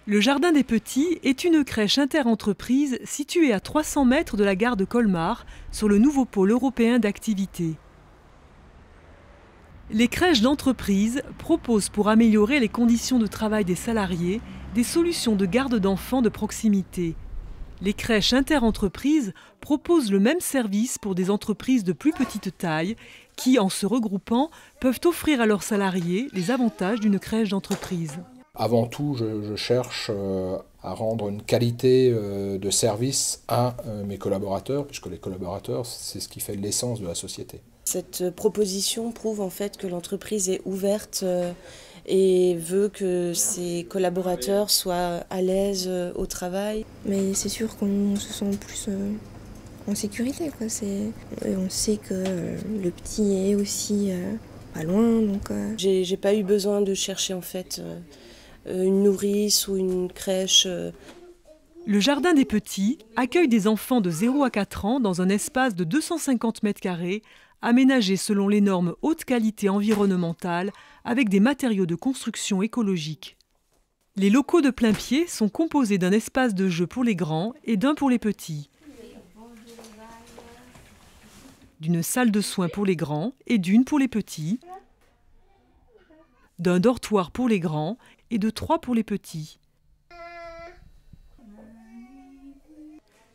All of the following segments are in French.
Le Jardin des Petits est une crèche inter-entreprise située à 300 mètres de la gare de Colmar, sur le nouveau pôle européen d'activité. Les crèches d'entreprise proposent, pour améliorer les conditions de travail des salariés, des solutions de garde d'enfants de proximité. Les crèches inter-entreprises proposent le même service pour des entreprises de plus petite taille qui, en se regroupant, peuvent offrir à leurs salariés les avantages d'une crèche d'entreprise. Avant tout, je cherche à rendre une qualité de service à mes collaborateurs, puisque les collaborateurs, c'est ce qui fait l'essence de la société. Cette proposition prouve en fait que l'entreprise est ouverte et veut que ses collaborateurs soient à l'aise au travail. Mais c'est sûr qu'on se sent plus en sécurité, quoi. On sait que le petit est aussi pas loin. J'ai pas eu besoin de chercher en fait une nourrice ou une crèche. Le Jardin des Petits accueille des enfants de 0 à 4 ans dans un espace de 250 m², aménagé selon les normes haute qualité environnementale, avec des matériaux de construction écologiques. Les locaux de plain-pied sont composés d'un espace de jeu pour les grands et d'un pour les petits, d'une salle de soins pour les grands et d'une pour les petits, d'un dortoir pour les grands et de 3 pour les petits,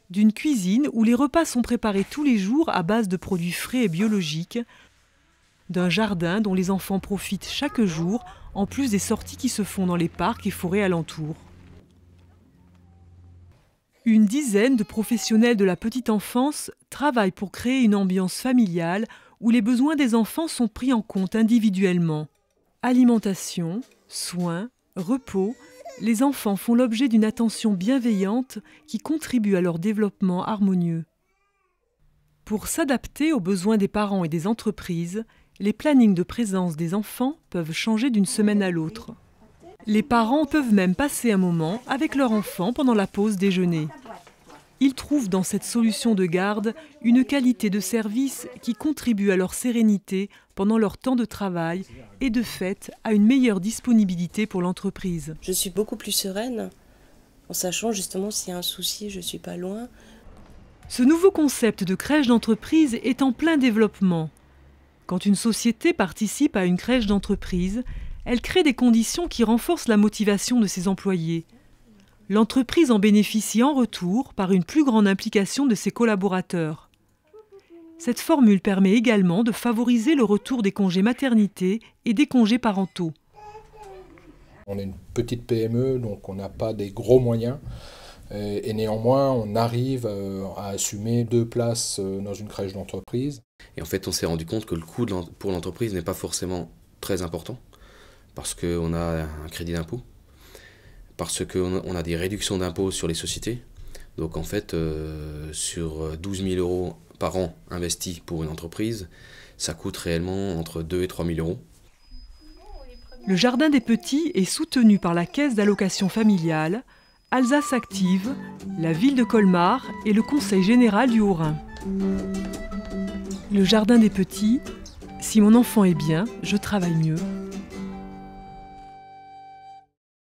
d'une cuisine où les repas sont préparés tous les jours à base de produits frais et biologiques, d'un jardin dont les enfants profitent chaque jour, en plus des sorties qui se font dans les parcs et forêts alentours. Une dizaine de professionnels de la petite enfance travaillent pour créer une ambiance familiale où les besoins des enfants sont pris en compte individuellement. Alimentation, soins, repos, les enfants font l'objet d'une attention bienveillante qui contribue à leur développement harmonieux. Pour s'adapter aux besoins des parents et des entreprises, les plannings de présence des enfants peuvent changer d'une semaine à l'autre. Les parents peuvent même passer un moment avec leur enfant pendant la pause déjeuner. Ils trouvent dans cette solution de garde une qualité de service qui contribue à leur sérénité pendant leur temps de travail et de fait à une meilleure disponibilité pour l'entreprise. Je suis beaucoup plus sereine en sachant justement s'il y a un souci, je ne suis pas loin. Ce nouveau concept de crèche d'entreprise est en plein développement. Quand une société participe à une crèche d'entreprise, elle crée des conditions qui renforcent la motivation de ses employés. L'entreprise en bénéficie en retour par une plus grande implication de ses collaborateurs. Cette formule permet également de favoriser le retour des congés maternité et des congés parentaux. On est une petite PME, donc on n'a pas des gros moyens. Et néanmoins, on arrive à assumer 2 places dans une crèche d'entreprise. Et en fait, on s'est rendu compte que le coût pour l'entreprise n'est pas forcément très important, parce qu'on a un crédit d'impôt, parce qu'on a des réductions d'impôts sur les sociétés. Donc en fait, sur 12 000 € par an investis pour une entreprise, ça coûte réellement entre 2 et 3 000 €. Le Jardin des Petits est soutenu par la Caisse d'allocation familiale, Alsace Active, la ville de Colmar et le Conseil général du Haut-Rhin. Le Jardin des Petits, si mon enfant est bien, je travaille mieux.